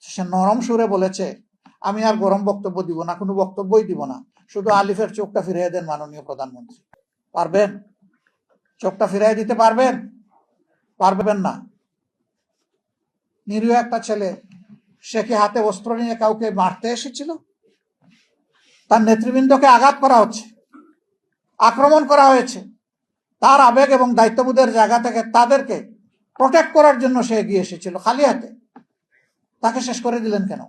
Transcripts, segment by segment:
সে নরম সুরে বলেছে, আমি আর গরম বক্তব্য দিব না, কোনো বক্তব্যই দিব না, শুধু আলিফের চোখটা ফিরিয়ে দেন মাননীয় প্রধানমন্ত্রী। পারবেন? চোখটা ফিরিয়ে দিতে পারবেন? পারবেন না। নিরীহ একটা ছেলে, সে কি হাতে অস্ত্র নিয়ে কাউকে মারতে এসেছিল? তার নেতৃবৃন্দকে আঘাত করা হচ্ছে, আক্রমণ করা হয়েছে। তার আবেগ এবং দায়িত্ববোধের জায়গা থেকে তাদেরকে প্রোটেক্ট করার জন্য সে এগিয়ে এসেছিল খালি হাতে। তাকে শেষ করে দিলেন কেন?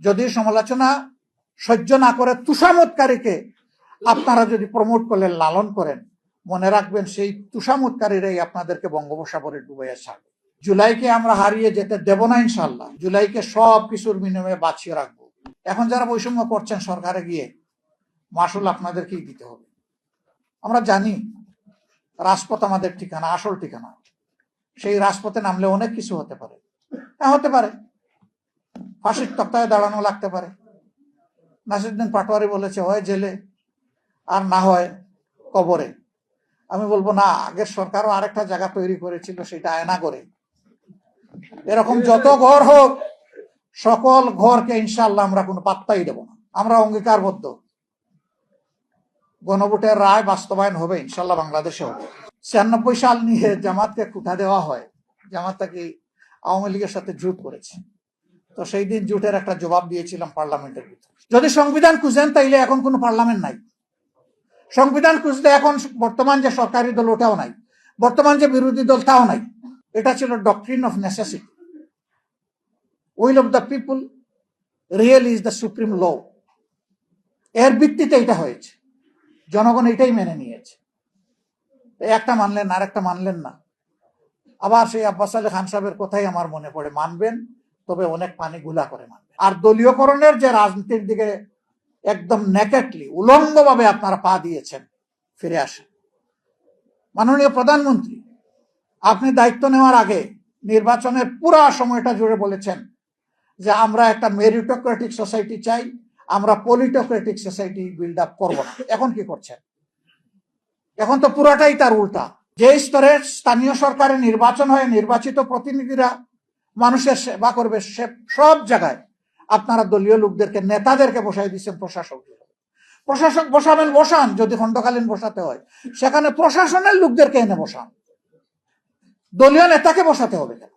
যদি সমালোচনা সহ্য না করে তুষামতকারীকে আপনারা যদি প্রমোট করলেন, লালন করেন, মনে রাখবেন সেই তুষামতকারীরাই আপনাদেরকে বঙ্গোপসাগরে ডুবাইয়া ছাড়বে। জুলাইকে আমরা হারিয়ে যেতে দেব না ইনশাল্লাহ। জুলাইকে সব কিছুর বিনিময়ে বাঁচিয়ে রাখবো। এখন যারা বৈষম্য করছেন সরকারে গিয়ে, মাসুল আপনাদেরকেই দিতে হবে। আমরা জানি রাজপথ আমাদের ঠিকানা, আসল ঠিকানা। সেই রাজপথে নামলে অনেক কিছু হতে পারে। হ্যাঁ, হতে পারে, ফাঁসির তক্তায় দাঁড়ানো লাগতে পারে। নাসিরুদ্দিন পাটোয়ারি বলেছে, হয় জেলে আর না হয় কবরে। আমি বলবো না, আগের সরকারও আরেকটা জায়গা তৈরি করেছিল, সেটা আয়না করে। এরকম যত ঘর হোক, সকল ঘরকে ইনশাল্লাহ আমরা কোনো পাত্তাই দেব না। আমরা অঙ্গীকারবদ্ধ, গণভোটের রায় বাস্তবায়ন হবে ইনশাল্লাহ, বাংলাদেশে হবে। 96 সাল নিয়ে জামাতকে কুঠা দেওয়া হয়, জামাতটা কি আওয়ামী লীগের সাথে জোট করেছে। তো সেই দিন জোটের একটা জবাব দিয়েছিলাম পার্লামেন্টের ভিতরে। যদি সংবিধান খুঁজেন তাইলে এখন কোনো পার্লামেন্ট নাই। সংবিধান খুঁজলে এখন বর্তমান যে সরকারি দল ওটাও নাই, বর্তমান যে বিরোধী দল তাও নাই। এটা ছিল doctrine of necessity. Will of the people real is the supreme law. এর ভিত্তিতে এটা হয়েছে, জনগণ এটাই মেনে নিয়েছে। একটা মানলেন, আর একটা মানলেন না। আবার সেই আব্বাস আলী খান সাহেবের কথাই আমার মনে পড়ে, মানবেন তবে অনেক পানি গুলা করে মানবেন। আর দলীয়করণের যে রাজনীতির দিকে একদম নেকেটলি, উলঙ্গভাবে আপনারা পা দিয়েছেন, ফিরে আসেন। মাননীয় প্রধানমন্ত্রী, আপনি দায়িত্ব নেওয়ার আগে নির্বাচনের পুরো সময়টা জুড়ে বলেছেন যে আমরা একটা মেরিটোক্রেটিক সোসাইটি চাই, আমরা পলিটোক্রেটিক সোসাইটি বিল্ড আপ করবো না। এখন কি করছেন? এখন তো পুরাটাই তার উল্টা। যে স্তরের স্থানীয় সরকারে নির্বাচন হয়ে নির্বাচিত প্রতিনিধিরা মানুষের সেবা করবে, সব জায়গায় আপনারা দলীয় লোকদেরকে, নেতাদেরকে বসাই দিচ্ছেন প্রশাসক। প্রশাসক বসাবেন, বসান, যদি খণ্ডকালীন বসাতে হয় সেখানে প্রশাসনের লোকদেরকে এনে বসান, দলীয় নেতাকে বসাতে হবে কেন?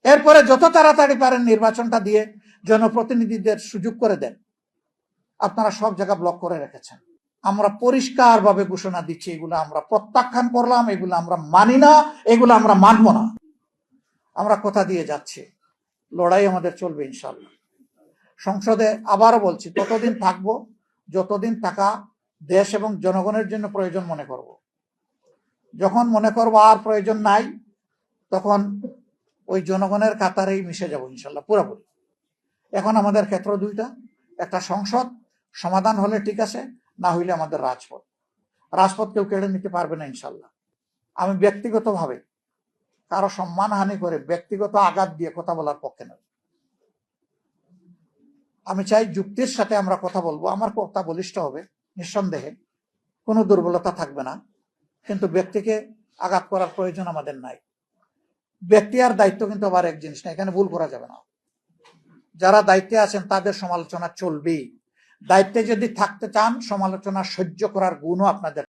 এরপরে যত তাড়াতাড়ি পারেন নির্বাচনটা দিয়ে জনপ্রতিনিধিদের সুযোগ করে দেন। আপনারা সব জায়গা ব্লক করে রেখেছেন। আমরা পরিষ্কার ভাবে ঘোষণা দিচ্ছি, এগুলো আমরা প্রত্যাখ্যান করলাম, এগুলো আমরা মানি না, এগুলো আমরা মানব না। আমরা কথা দিয়ে যাচ্ছি, লড়াই আমাদের চলবে ইনশাল্লাহ। সংসদে আবারও বলছি, ততদিন থাকবো যতদিন টাকা দেশ এবং জনগণের জন্য প্রয়োজন মনে করব। যখন মনে করবো আর প্রয়োজন নাই, তখন ওই জনগণের কাতারেই মিশে যাব ইনশাল্লাহ পুরোপুরি। এখন আমাদের ক্ষেত্র দুইটা, একটা সংসদ সমাধান হলে ঠিক আছে, না হইলে আমাদের রাজপথ। রাজপথ কেউ কেড়ে নিতে পারবে না ইনশাল্লাহ। আমি ব্যক্তিগতভাবে কারো সম্মানহানি করে ব্যক্তিগত আঘাত দিয়ে কথা বলার পক্ষে নয়। আমি চাই যুক্তির সাথে আমরা কথা বলবো, আমার কথা বলিষ্ঠ হবে নিঃসন্দেহে, কোনো দুর্বলতা থাকবে না, কিন্তু ব্যক্তিকে আঘাত করার প্রয়োজন আমাদের নাই। ব্যক্তি আর দায়িত্ব কিন্তু আবার এক জিনিস না, এখানে ভুল করা যাবে না। যারা দায়িত্বে আছেন তাদের সমালোচনা চলবেই। দায়িত্বে যদি থাকতে চান, সমালোচনা সহ্য করার গুণও আপনাদের